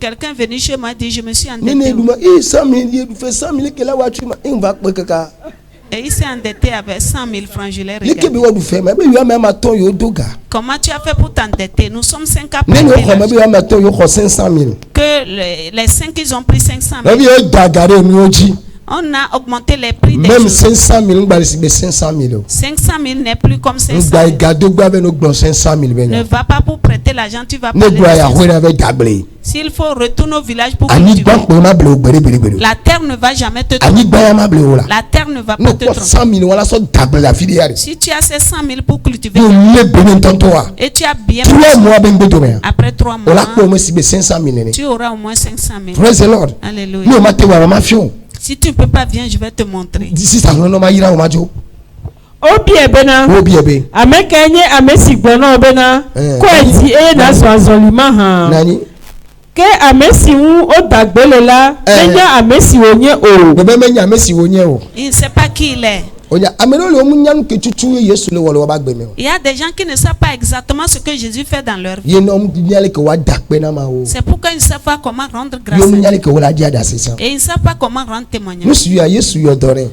Quelqu'un venu chez moi dit je me suis endetté. Et il s'est endetté avec 100 000 francs, je l'ai regardé. Comment tu as fait pour t'endetter? Nous sommes 5 à prendre que les 5 ils ont pris 500 000. On a augmenté les prix des même choses. 500 000, 500 000. 500 000 n'est plus comme 500 000. Ne va pas pour prêter l'argent, tu vas parler. S'il faut retourner au village pour cultiver. La terre ne va jamais te tromper. La terre ne va pas te tromper. Si tu as ces 100 000 pour cultiver et tu as bien après 3 mois, tu auras au moins 500 000. Praise the Lord. Alléluia. Si tu ne peux pas, viens, je vais te montrer. Obiebena. Amekenye amesigbono obena. Kwezi na swazolima ha. Nani? Ke amesi wu odagbelela. Menya amesi wonye o. Bebe menya amesi wonye o. Il ne sait pas qui il est. Il y a des gens qui ne savent pas exactement ce que Jésus fait dans leur vie. C'est pourquoi ils ne savent pas comment rendre grâce. Et ils ne savent pas comment rendre témoignage.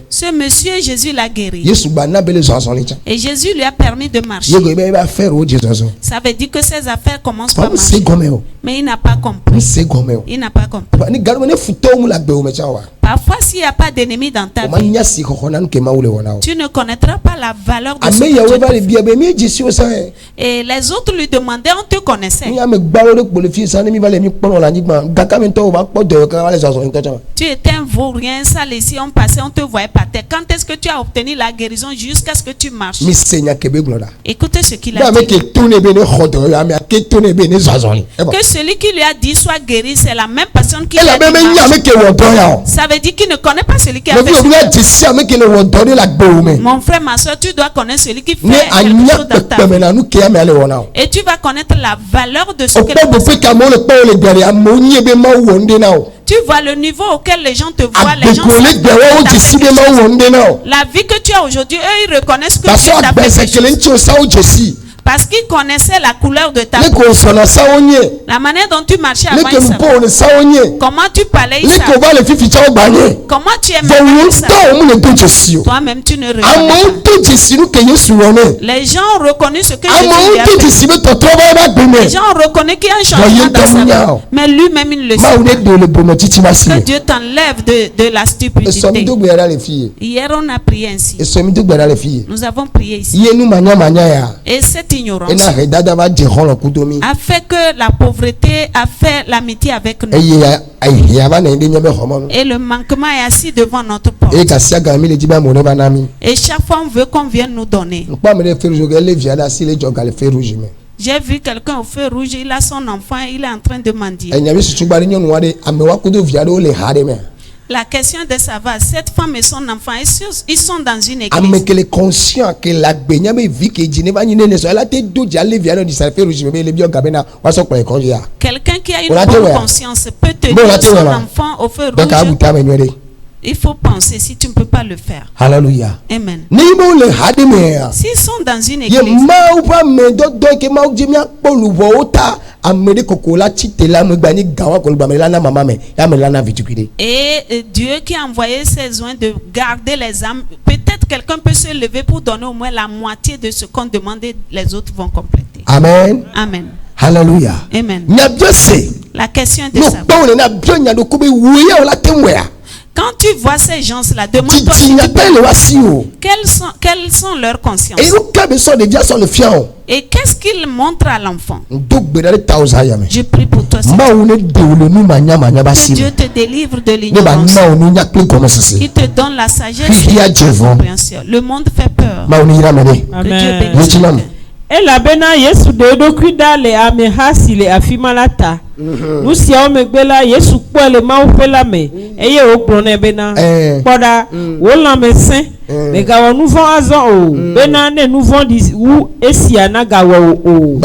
Ce monsieur, Jésus l'a guéri. Et Jésus lui a permis de marcher. Ça veut dire que ses affaires commencent par marcher. Mais il n'a pas compris. Il n'a pas compris. Parfois, s'il n'y a pas d'ennemi dans ta vie, tu ne connaîtras pas la valeur de ce que tu fais. Et les autres lui demandaient, on te connaissait. Tu étais un vaurien, sale ici, on passait, on te voyait par terre. Quand est-ce que tu as obtenu la guérison jusqu'à ce que tu marches? Écoutez ce qu'il a dit. Que celui qui lui a dit soit guéri, c'est la même personne qui l'a dit. Ça veut dire qu'il ne connaît pas celui qui a fait ça. Mon frère, ma soeur, tu dois connaître celui qui fait quelque chose dans ta vie. Et tu vas connaître la valeur de ce que tu vois le niveau auquel les gens te voient, les gens la vie que tu as aujourd'hui, eux ils reconnaissent que tu as fait quelque chose. Parce qu'ils connaissaient la couleur de ta peau. La manière dont tu marchais avant, ils savaient. Comment tu parlais, ils savaient. Comment tu aimais, ils savaient. Toi-même, tu ne reconnais pas. Les gens ont reconnu ce que Jésus lui a fait. Les gens ont reconnu qu'il y a un changement dans sa vie. Mais lui-même, il le sait. Que Dieu t'enlève de la stupidité. Hier, on a prié ainsi. Nous avons prié ici. Et cette ignorance a fait que la pauvreté a fait l'amitié avec nous. Et le manquement est assis devant notre porte. Et chaque fois on veut qu'on vienne nous donner. J'ai vu quelqu'un au feu rouge, il a son enfant, il est en train de mendier. La question de savoir, cette femme et son enfant, ils sont dans une église. Quelqu'un qui a une bonne conscience peut te dire son enfant au feu rouge. Il faut penser si tu ne peux pas le faire. Alléluia. Amen. S'ils sont dans une église, et Dieu qui a envoyé ses oins de garder les âmes, peut-être quelqu'un peut se lever pour donner au moins la moitié de ce qu'on demande et les autres vont compléter. Amen. Amen. Hallelujah. Amen. La question de savoir. Quand tu vois ces gens-là, demande-toi quelles sont leurs consciences. Et qu'est-ce qu'ils montrent à l'enfant? Je prie pour toi. Que Dieu te délivre de l'ignorance. Il te donne la sagesse et la compréhension. Le monde fait peur. Que Dieu bénisse. Ela bena Yesu de dokuida le amehasi le afimalata. Nusia omegbela Yesu kpo le ma ofela me. Eye okrone bena. Poda wola mesin. Me gawo nouvon azon o. Bena ne nouvon di wu esia na gawo o.